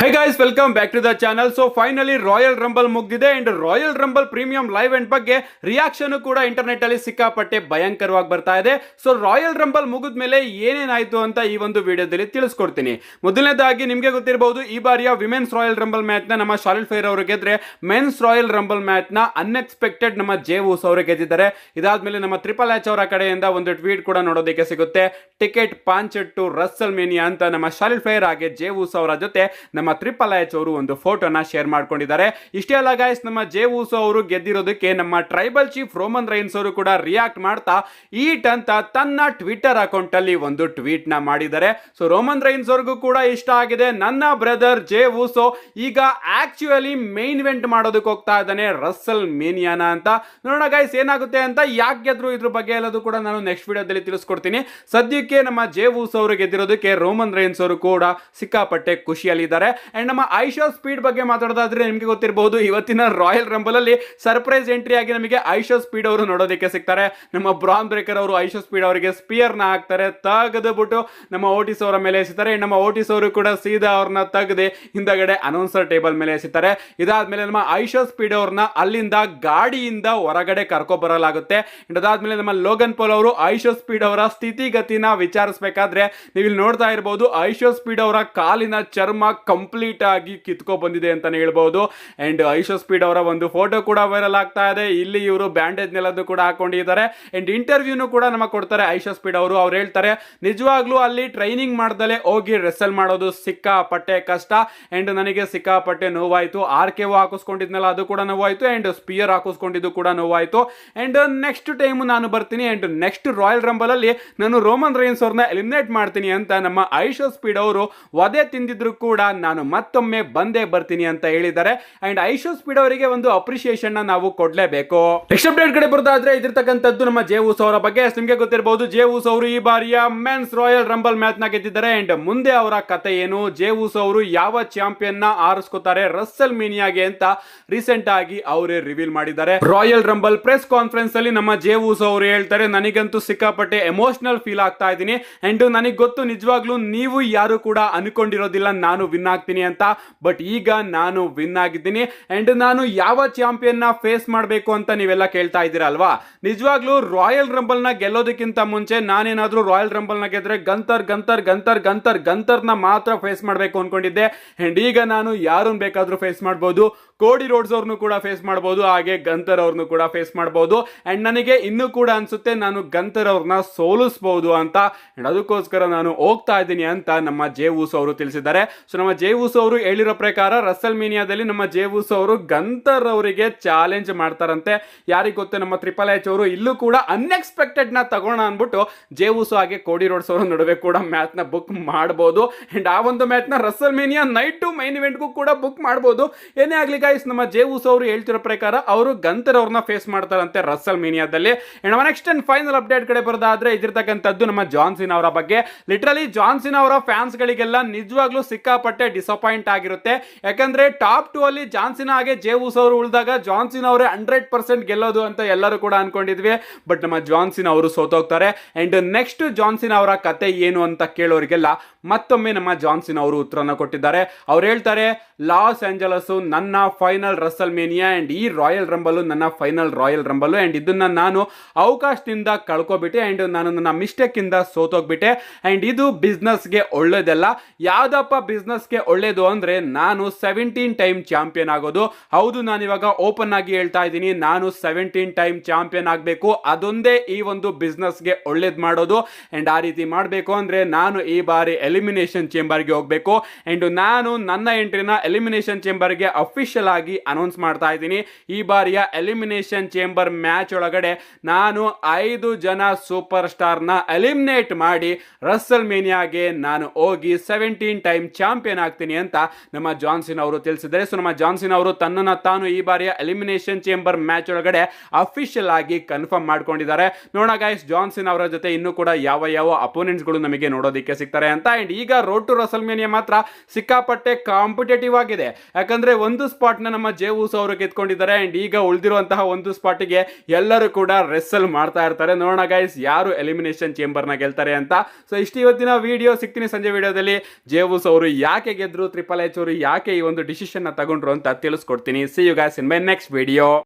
Hey guys, welcome back to the channel. So finally Royal Rumble ಮುಗ್ದಿದೆ and Royal Rumble premium live event ಬಗ್ಗೆ reaction ಕೂಡ internet ಅಲ್ಲಿ ಸಿಕ್ಕಾಪಟ್ಟೆ ಭಯಂಕರವಾಗಿ ಬರ್ತಾ ಇದೆ. ಸೊ ರಾಯಲ್ ರಂಬಲ್ ಮುಗಿದ ಮೇಲೆ ಏನೇನಾಯ್ತು ಅಂತ ಈ ಒಂದು ವಿಡಿಯೋದಲ್ಲಿ ತಿಳಿಸ್ಕೊಡ್ತೀನಿ. ಮೊದಲನೇದಾಗಿ ನಿಮಗೆ ಗೊತ್ತಿರಬಹುದು, ಈ ಬಾರಿಯ ವಿಮೆನ್ಸ್ ರಾಯಲ್ ರಂಬಲ್ ಮ್ಯಾಚ್ ನ ನಮ್ಮ ಶಾರ್ಲೆಟ್ ಫ್ಲೇರ್ ಅವರು ಗೆದ್ರೆ ಮೆನ್ಸ್ ರಾಯಲ್ ರಂಬಲ್ ಮ್ಯಾಚ್ ನ ಅನ್ಎಕ್ಸ್ಪೆಕ್ಟೆಡ್ ನಮ್ಮ ಜೇ ಊಸ್ ಅವರು ಗೆದ್ದಿದ್ದಾರೆ. ಇದಾದ್ಮೇಲೆ ನಮ್ಮ ಟ್ರಿಪಲ್ ಎಚ್ ಅವರ ಕಡೆಯಿಂದ ಒಂದು ಟ್ವೀಟ್ ಕೂಡ ನೋಡೋದಕ್ಕೆ ಸಿಗುತ್ತೆ. ಟಿಕೆಟ್ ಪಾಂಚೆಟ್ ಟು ರಸ್ಸಲ್ ಮೇನಿಯಾ ಅಂತ ನಮ್ಮ ಶಾರ್ಲೆಟ್ ಫ್ಲೇರ್ ಹಾಗೆ ಜೇ ಊಸ್ ಅವರ ಜೊತೆ ನಮ್ಮ ಟ್ರಿಪಲ್ ಎಚ್ ಅವರು ಒಂದು ಫೋಟೋನ ಶೇರ್ ಮಾಡ್ಕೊಂಡಿದ್ದಾರೆ. ಇಷ್ಟೇ ಅಲ್ಲ ಗೈಸ್, ನಮ್ಮ ಜೇ ಊಸೋ ಅವರು ಗೆದ್ದಿರೋದಕ್ಕೆ ನಮ್ಮ ಟ್ರೈಬಲ್ ಚೀಫ್ ರೋಮನ್ ರೈನ್ಸ್ ಅವರು ಕೂಡ ರಿಯಾಕ್ಟ್ ಮಾಡ್ತಾ ಈಟ್ ಅಂತ ತನ್ನ ಟ್ವಿಟರ್ ಅಕೌಂಟ್ ಅಲ್ಲಿ ಒಂದು ಟ್ವೀಟ್ ನ ಮಾಡಿದ್ದಾರೆ. ಸೊ ರೋಮನ್ ರೈನ್ಸ್ ಅವ್ರಿಗೂ ಕೂಡ ಇಷ್ಟ ಆಗಿದೆ. ನನ್ನ ಬ್ರದರ್ ಜೇ ಊಸೋ ಈಗ ಆಕ್ಚುಯಲಿ ಮೇನ್ ಇವೆಂಟ್ ಮಾಡೋದಕ್ಕೆ ಹೋಗ್ತಾ ಇದ್ದಾನೆ ರಸ್ಸಲ್ ಮೇನಿಯಾನ ಅಂತ. ನೋಡೋಣ ಗೈಸ್ ಏನಾಗುತ್ತೆ ಅಂತ. ಯಾಕೆ ಗೆದ್ರು ಇದ್ರ ಬಗ್ಗೆ ಎಲ್ಲದು ಕೂಡ ನಾನು ನೆಕ್ಸ್ಟ್ ವಿಡಿಯೋದಲ್ಲಿ ತಿಳಿಸ್ಕೊಡ್ತೀನಿ. ಸದ್ಯಕ್ಕೆ ನಮ್ಮ ಜೇ ಊಸೋ ಅವರು ಗೆದ್ದಿರೋದಕ್ಕೆ ರೋಮನ್ ರೈನ್ಸ್ ಅವರು ಕೂಡ ಸಿಕ್ಕಾಪಟ್ಟೆ ಖುಷಿಯಲ್ಲಿದ್ದಾರೆ. ಅಂಡ್ ನಮ್ಮ ಐಶೋ ಸ್ಪೀಡ್ ಬಗ್ಗೆ ಮಾತಾಡೋದಾದ್ರೆ ನಿಮಗೆ ಗೊತ್ತಿರಬಹುದು, ಇವತ್ತಿನ ರಾಯಲ್ ರಂಬಲ್ ಅಲ್ಲಿ ಸರ್ಪ್ರೈಸ್ ಎಂಟ್ರಿ ಆಗಿ ನಮಗೆ ಐಶೋ ಸ್ಪೀಡ್ ಅವರು ನೋಡೋದಕ್ಕೆ ಸಿಗ್ತಾರೆ. ನಮ್ಮ ಬ್ರಾನ್ ಬ್ರೇಕರ್ ಅವರು ಐಶೋ ಸ್ಪೀಡ್ ಅವರಿಗೆ ಸ್ಪಿಯರ್ ನ ಹಾಕ್ತಾರೆ, ತೆಗೆದುಬಿಟ್ಟು ನಮ್ಮ ಓಟಿಸ್ ಅವರ ಮೇಲೆ ಎಸಿತಾರೆ. ನಮ್ಮ ಓಟಿಸ್ ಅವರು ಕೂಡ ಸೀದಾ ಅವ್ರನ್ನ ತೆಗೆದು ಹಿಂದಗಡೆ ಅನೌನ್ಸರ್ ಟೇಬಲ್ ಮೇಲೆ ಎಸಿತಾರೆ. ಇದಾದ್ಮೇಲೆ ನಮ್ಮ ಐಶೋ ಸ್ಪೀಡ್ ಅವ್ರನ್ನ ಅಲ್ಲಿಂದ ಗಾಡಿಯಿಂದ ಹೊರಗಡೆ ಕರ್ಕೊ ಬರಲಾಗುತ್ತೆ. ಅದಾದ್ಮೇಲೆ ನಮ್ಮ ಲೋಗನ್ ಪೋಲ್ ಅವರು ಐಶೋ ಸ್ಪೀಡ್ ಅವರ ಸ್ಥಿತಿಗತಿನ ವಿಚಾರಿಸಬೇಕಾದ್ರೆ ನೀವು ಇಲ್ಲಿ ನೋಡ್ತಾ ಇರಬಹುದು, ಐಶೋ ಸ್ಪೀಡ್ ಅವರ ಕಾಲಿನ ಚರ್ಮ ಕಂಪ್ಲೀಟ್ ಆಗಿ ಕಿತ್ಕೊ ಬಂದಿದೆ ಅಂತಾನೆ ಹೇಳ್ಬಹುದು. ಅಂಡ್ ಐಶೋ ಸ್ಪೀಡ್ ಅವರ ಒಂದು ಫೋಟೋ ಕೂಡ ವೈರಲ್ ಆಗ್ತಾ ಇದೆ. ಇಲ್ಲಿ ಇವರು ಬ್ಯಾಂಡೇಜ್ ನೆಲದ್ದು ಕೂಡ ಹಾಕೊಂಡಿದ್ದಾರೆ. ಅಂಡ್ ಇಂಟರ್ವ್ಯೂನು ಕೂಡ ನಮಗೆ ಕೊಡ್ತಾರೆ ಐಶೋ ಸ್ಪೀಡ್ ಅವರು. ಅವ್ರು ಹೇಳ್ತಾರೆ, ನಿಜವಾಗ್ಲೂ ಅಲ್ಲಿ ಟ್ರೈನಿಂಗ್ ಮಾಡ್ದಲೆ ಹೋಗಿ ರೆಸಲ್ ಮಾಡೋದು ಸಿಕ್ಕಾಪಟ್ಟೆ ಕಷ್ಟ. ಅಂಡ್ ನನಗೆ ಸಿಕ್ಕಾಪಟ್ಟೆ ನೋವಾಯ್ತು. RKO ಹಾಕಿಸ್ಕೊಂಡಿದ್ನಲ್ಲ ಅದು ಕೂಡ ನೋವಾಯ್ತು. ಅಂಡ್ ಸ್ಪಿಯರ್ ಹಾಕಿಸ್ಕೊಂಡಿದ್ದು ಕೂಡ ನೋವಾಯ್ತು. ಅಂಡ್ ನೆಕ್ಸ್ಟ್ ಟೈಮ್ ನಾನು ಬರ್ತೀನಿ. ಅಂಡ್ ನೆಕ್ಸ್ಟ್ ರಾಯಲ್ ರಂಬಲ್ ಅಲ್ಲಿ ನಾನು ರೋಮನ್ ರೈನ್ಸ್ ಅವ್ರನ್ನ ಎಲಿಮಿನೇಟ್ ಮಾಡ್ತೀನಿ ಅಂತ ನಮ್ಮ ಐಶೋ ಸ್ಪೀಡ್ ಅವರು ವಧೆ ತಿಂದಿದ್ರು ಕೂಡ ನಾನು ಮತ್ತೊಮ್ಮೆ ಬಂದೇ ಬರ್ತೀನಿ ಅಂತ ಹೇಳಿದ್ದಾರೆ. ಅಂಡ್ ಐಶೋ ಸ್ಪೀಡ್ ಅವರಿಗೆ ಒಂದು ಅಪ್ರಿಸಿಯೇಷನ್ ನಾವು ಕೊಡ್ಲೇಬೇಕು. ನೆಕ್ಸ್ಟ್ ಅಪ್ಡೇಟ್ ಕಡೆ ಬರೋದಾದ್ರೆ ಇದಿರ್ತಕ್ಕಂಥದ್ದು ನಮ್ಮ ಜೇ ಊಸ್ ಅವರ ಬಗ್ಗೆ. ನಿಮಗೆ ಗೊತ್ತಿರಬಹುದು, ಜೇ ಊಸ್ ಅವರು ಈ ಬಾರಿಯ ಮೆನ್ಸ್ ರಾಯಲ್ ರಂಬಲ್ ಮ್ಯಾಚ್ ನ ಗೆದ್ದಿದ್ದಾರೆ. ಅಂಡ್ ಮುಂದೆ ಅವರ ಕತೆ ಏನು, ಜೇ ಊಸ್ ಅವರು ಯಾವ ಚಾಂಪಿಯನ್ ನ ಆರಿಸ್ಕೋತಾರೆ ರಸ್ಸಲ್ ಮೇನಿಯಾಗೆ ಅಂತ ರೀಸೆಂಟ್ ಆಗಿ ಅವರೇ ರಿವೀಲ್ ಮಾಡಿದ್ದಾರೆ. ರಾಯಲ್ ರಂಬಲ್ ಪ್ರೆಸ್ ಕಾನ್ಫರೆನ್ಸ್ ಅಲ್ಲಿ ನಮ್ಮ ಜೇ ಊಸ್ ಅವರು ಹೇಳ್ತಾರೆ, ನನಗಂತೂ ಸಿಕ್ಕಾಪಟ್ಟೆ ಎಮೋಷನಲ್ ಫೀಲ್ ಆಗ್ತಾ ಇದ್ದೀನಿ. ಅಂಡ್ ನನಗೆ ಗೊತ್ತು, ನಿಜವಾಗ್ಲೂ ನೀವು ಯಾರು ಕೂಡ ಅನ್ಕೊಂಡಿರೋದಿಲ್ಲ ನಾನು ವಿನ್ ಆಗ್ತೀನಿ ಅಂತ. ಬಟ್ ಈಗ ನಾನು ವಿನ್ ಆಗಿದ್ದೀನಿ. ಅಂಡ್ ನಾನು ಯಾವ ಚಾಂಪಿಯನ್ ನ ಫೇಸ್ ಮಾಡಬೇಕು ಅಂತ ನೀವೆಲ್ಲ ಕೇಳ್ತಾ ಇದ್ದೀರಾ ಅಲ್ವಾ. ನಿಜವಾಗ್ಲೂ ರಾಯಲ್ ರಂಬಲ್ ನ ಗೆಲ್ಲೋದಕ್ಕಿಂತ ಮುಂಚೆ ನಾನೇನಾದ್ರೂ ರಾಯಲ್ ರಂಬಲ್ ನ ಗೆದ್ರೆ ಗಂತರ್ ನ ಮಾತ್ರ ಫೇಸ್ ಮಾಡಬೇಕು ಅನ್ಕೊಂಡಿದ್ದೆ. ಅಂಡ್ ಈಗ ನಾನು ಯಾರನ್ನ ಬೇಕಾದ್ರೂ ಫೇಸ್ ಮಾಡಬಹುದು. ಕೋಡಿ ರೋಡ್ಸ್ ಅವ್ರನ್ನು ಕೂಡ ಫೇಸ್ ಮಾಡಬಹುದು, ಹಾಗೆ ಗಂತರ್ ಅವ್ರನ್ನು ಕೂಡ ಫೇಸ್ ಮಾಡಬಹುದು. ಅಂಡ್ ನನಗೆ ಇನ್ನೂ ಕೂಡ ಅನ್ಸುತ್ತೆ ನಾನು ಗಂತರ್ ಅವ್ರನ್ನ ಸೋಲಿಸಬಹುದು ಅಂತ. ಅಂಡ್ ಅದಕ್ಕೋಸ್ಕರ ನಾನು ಹೋಗ್ತಾ ಇದ್ದೀನಿ ಅಂತ ನಮ್ಮ ಜೇ ಊಸ್ ಅವರು ತಿಳಿಸಿದ್ದಾರೆ. ಸೊ ನಮ್ಮ ಜೇ ಊಸ್ ಅವರು ಹೇಳಿರೋ ಪ್ರಕಾರ ರಸ್ಸಲ್ ಮೇನಿಯಾದಲ್ಲಿ ನಮ್ಮ ಜೇ ಊಸ್ ಅವರು ಗಂತರ್ ಅವರಿಗೆ ಚಾಲೆಂಜ್ ಮಾಡ್ತಾರಂತೆ. ಯಾರಿಗೆ ಗೊತ್ತು, ನಮ್ಮ ಟ್ರಿಪಲ್ ಎಚ್ ಅವರು ಇಲ್ಲೂ ಕೂಡ ಅನ್ಎಕ್ಸ್ಪೆಕ್ಟೆಡ್ ನ ತಗೋಣ ಅನ್ಬಿಟ್ಟು ಜೇ ಊಸ್ ಹಾಗೆ ಕೋಡಿ ರೋಡ್ಸ್ ಅವರ ನಡುವೆ ಕೂಡ ಮ್ಯಾಚ್ ನ ಬುಕ್ ಮಾಡಬಹುದು. ಅಂಡ್ ಆ ಒಂದು ಮ್ಯಾಚ್ ನ Russell mania night to main event ಗೂ ಕೂಡ ಬುಕ್ ಮಾಡಬಹುದು. ಏನೇ ಆಗ್ಲಿ ಗೈಸ್, ನಮ್ಮ ಜೇ ಊಸ್ ಅವರು ಹೇಳ್ತಿರೋ ಪ್ರಕಾರ ಅವರು ಗಂತರ್ ಅವ್ರನ್ನ ಫೇಸ್ ಮಾಡ್ತಾರಂತೆ ರಸ್ಸಲ್ ಮೇನಿಯಾದಲ್ಲಿ. ನೆಕ್ಸ್ಟ್ ಅಂಡ್ ಫೈನಲ್ ಅಪ್ಡೇಟ್ ಕಡೆ ಬರೋದಾದ್ರೆ ಇದಿರ್ತಕ್ಕಂಥದ್ದು ನಮ್ಮ ಜಾನ್ ಸಿನಾ ಅವರ ಬಗ್ಗೆ. ಲಿಟರಲಿ ಜಾನ್ ಸಿನಾ ಅವರ ಫ್ಯಾನ್ಸ್ ಗಳಿಗೆಲ್ಲ ನಿಜವಾಗ್ಲೂ ಸಿಕ್ಕಾಪಟ್ಟೆ ಡಿಸಪಾಯಿಂಟ್ ಆಗಿರುತ್ತೆ. ಯಾಕಂದ್ರೆ ಟಾಪ್ 2 ಅಲ್ಲಿ ಜಾನ್ ಸಿನಾ ಹಾಗೆ ಜೇ ಊಸ್ ಅವರು ಉಳಿದಾಗ ಜಾನ್ ಸಿನಾ ಅವರೇ 100% ಗೆಲ್ಲೋದು ಅಂತ ಎಲ್ಲರೂ ಕೂಡ ಅನ್ಕೊಂಡಿದ್ವಿ. ಬಟ್ ನಮ್ಮ ಜಾನ್ ಸಿನಾ ಅವರು ಸೋತೋಗ್ತಾರೆ. ಅಂಡ್ ನೆಕ್ಸ್ಟ್ ಜಾನ್ ಸಿನಾ ಅವರ ಕತೆ ಏನು ಅಂತ ಕೇಳೋರಿಗೆಲ್ಲ ಮತ್ತೊಮ್ಮೆ ನಮ್ಮ ಜಾನ್ ಸಿನಾ ಅವರು ಉತ್ತರನ ಕೊಟ್ಟಿದ್ದಾರೆ. ಅವ್ರು ಹೇಳ್ತಾರೆ, ಲಾಸ್ ಏಂಜಲಸ್ ನನ್ನ ಫೈನಲ್ ರಸ್ಸಲ್ ಮೇನಿಯಾ ಅಂಡ್ ಈ ರಾಯಲ್ ರಂಬಲ್ ನನ್ನ ಫೈನಲ್ ರಾಯಲ್ ರಂಬಲ್. ಅಂಡ್ ಇದನ್ನ ನಾನು ಅವಕಾಶದಿಂದ ಕಳ್ಕೊಬಿಟ್ಟೆ. ಅಂಡ್ ನಾನು ನನ್ನ ಮಿಸ್ಟೇಕ್ ಇಂದ ಸೋತೋಗ್ಬಿಟ್ಟೆ. ಅಂಡ್ ಇದು ಬಿಸ್ನೆಸ್ ಗೆ ಒಳ್ಳೇದಲ್ಲ. ಯಾವ್ದಪ್ಪ ಬಿಸ್ನೆಸ್ ಗೆ ಒಳ್ಳೇದು ಅಂದ್ರೆ ನಾನು 17 ಟೈಮ್ ಚಾಂಪಿಯನ್ ಆಗೋದು. ಹೌದು, ನಾನು ಇವಾಗ ಓಪನ್ ಆಗಿ ಹೇಳ್ತಾ ಇದ್ದೀನಿ, ನಾನು 17 ಟೈಮ್ ಚಾಂಪಿಯನ್ ಆಗಬೇಕು. ಅದೊಂದೇ ಈ ಒಂದು ಬಿಸ್ನೆಸ್ ಗೆ ಒಳ್ಳೇದ್ ಮಾಡೋದು. ಅಂಡ್ ಆ ರೀತಿ ಮಾಡಬೇಕು ಅಂದ್ರೆ ನಾನು ಈ ಬಾರಿ ಎಲಿಮಿನೇಷನ್ ಚೇಂಬರ್ ಗೆ ಹೋಗ್ಬೇಕು. ಅಂಡ್ ನಾನು ನನ್ನ ಎಂಟ್ರಿನ ಎಲಿಮಿನೇಷನ್ ಚೇಂಬರ್ ಗೆ ಅಫಿಷಿಯಲ್ ಆಗಿ ಅನೌನ್ಸ್ ಮಾಡ್ತಾ ಇದ್ದೀನಿ. ಈ ಬಾರಿಯ ಎಲಿಮಿನೇಷನ್ ಚೇಂಬರ್ ಮ್ಯಾಚ್ ಒಳಗಡೆ ನಾನು 5 ಜನ ಸೂಪರ್ ಸ್ಟಾರ್ ನ ಎಲಿಮಿನೇಟ್ ಮಾಡಿ ರಸ್ಸಲ್ ಮೇನಿಯಾಗೆ ನಾನು ಹೋಗಿ 17 ಟೈಮ್ ಚಾಂಪಿಯನ್ ಆಗ್ತೀನಿ ಅಂತ ನಮ್ಮ ಜಾನ್ ಸಿನಾ ಅವರು ತಿಳಿಸಿದ್ದಾರೆ. ಸೊ ನಮ್ಮ ಜಾನ್ ಸಿನಾ ಅವರು ತನ್ನನ್ನು ತಾನು ಈ ಬಾರಿಯ ಎಲಿಮಿನೇಷನ್ ಚೇಂಬರ್ ಮ್ಯಾಚ್ ಒಳಗಡೆ ಅಫಿಷಿಯಲ್ ಆಗಿ ಕನ್ಫರ್ಮ್ ಮಾಡ್ಕೊಂಡಿದ್ದಾರೆ. ನೋಡೋಣ ಗೈಸ್, ಜಾನ್ ಸಿನಾ ಅವರ ಜೊತೆ ಇನ್ನೂ ಕೂಡ ಯಾವ ಅಪೋನೆಂಟ್ಸ್ ಗಳು ನಮಗೆ ನೋಡೋದಕ್ಕೆ ಸಿಗ್ತಾರೆ ಅಂತ. ಅಂಡ್ ಈಗ ರೋಡ್ ಟು ರಸಲ್ಮೇನಿಯಾ ಮಾತ್ರ ಸಿಕ್ಕಾಪಟ್ಟೆ ಕಾಂಪಿಟೇಟಿವ್ ಆಗಿದೆ. ಯಾಕಂದ್ರೆ ಒಂದು ಸ್ಪಾಟ್ ನ ನಮ್ಮ ಜೇ ಊಸೋ ಅವರು ಗೆದ್ಕೊಂಡಿದ್ದಾರೆ ಅಂಡ್ ಈಗ ಉಳಿದಿರುವಂತಹ ಒಂದು ಸ್ಪಾಟಿಗೆ ಎಲ್ಲರೂ ಕೂಡ ರೆಸ್ಸಲ್ ಮಾಡ್ತಾ ಇರ್ತಾರೆ. ನೋಡೋಣ ಗೈಸ್ ಯಾರು ಎಲಿಮಿನೇಷನ್ ಚೇಂಬರ್ ನ ಗೆಲ್ತಾರೆ ಅಂತ. ಸೊ ಇಷ್ಟು ಇವತ್ತಿನ ವಿಡಿಯೋ. ಸಿಗ್ತೀನಿ ಸಂಜೆ ವಿಡಿಯೋದಲ್ಲಿ ಜೇ ಊಸೋ ಅವರು ಯಾಕೆ ಗೆದ್ರು, ಟ್ರಿಪಲ್ ಎಚ್ ಅವರು ಯಾಕೆ ಈ ಒಂದು ಡಿಸಿಷನ್ ನ ತಗೊಂಡ್ರು ಅಂತ ತಿಳಿಸ್ಕೊಡ್ತೀನಿ. See you guys in my next video.